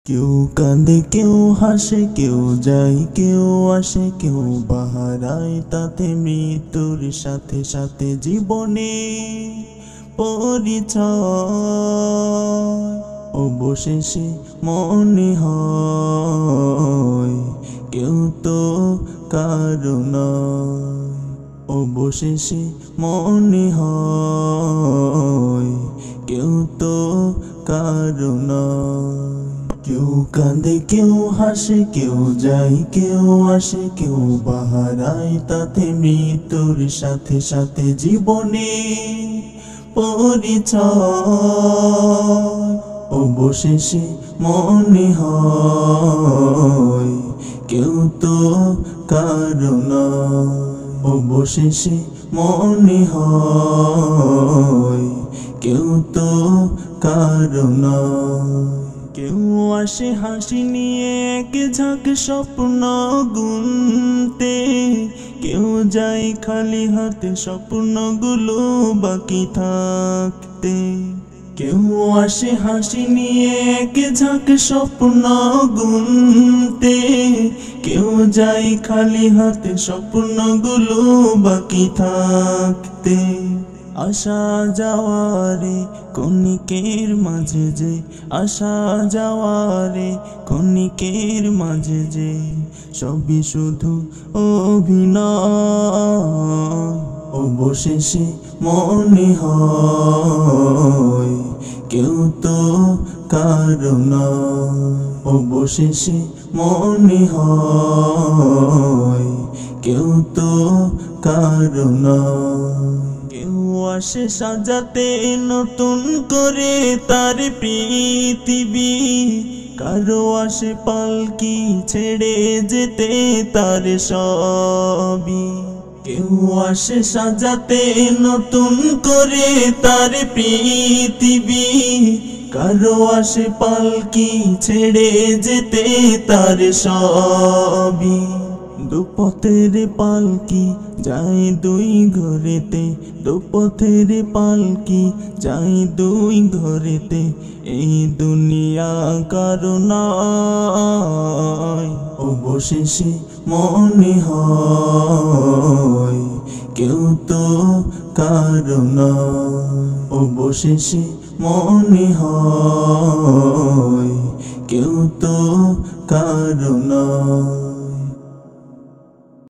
কেউ কাঁদে কেউ হাসে কেউ যায় কেউ আসে কেউ বাহারায় তাতে মৃত্যুর সাথে সাথে জীবনে পরিচয় অবশেষে মনে হয় কেউ তো কারো নয়। অবশেষে মনে হয় কেউ তো কারো নয়। কেউ কাঁদে কেউ হাসে কেউ যায় কেউ আসে কেউ বাহারায় তাতে মৃত্যুর সাথে সাথে জীবনে পরিচয় অবশেষে মনে হয় কেউ তো কারো নয়। অবশেষে মনে হয় কেউ তো কারো নয়। কেউ আসে হাসি নিয়ে এক ঝাঁক স্বপ্ন গুনতে, কেউ যায় খালি হাতে স্বপ্নগুলো বাকি থাকতে। কেউ আসে হাসি নিয়ে এক ঝাঁক স্বপ্ন গুনতে, কেউ যায় খালি হাতে স্বপ্নগুলো বাকি থাকতে। আসা যাওয়ারে ক্ষণিকের মাঝে যে, আসা যাওয়ারে ক্ষণিকের মাঝে যে, সবই শুধু অভিনয়। অবশেষে মনে হয় কেউ তো কারো নয়। অবশেষে মনে হয় কেউ তো কারো নয়। কেউ আসে সাজাতে নতুন করে তার পৃথিবী, কারো আসে পালকি ছেড়ে যেতে তার সবই। কেউ আসে সাজাতে নতুন করে তার পৃথিবী, কারো আসে পালকি ছেড়ে যেতে তার সবই। দুপথের পালকি যায় দুই ঘরেতে, দুপথের পালকি যায় দুই ঘরেতে, এই দুনিয়া কারো নয়। অবশেষে মনে হয় কেউ তো কারো নয়। অবশেষে মনে হয় কেউ তো কারো নয়।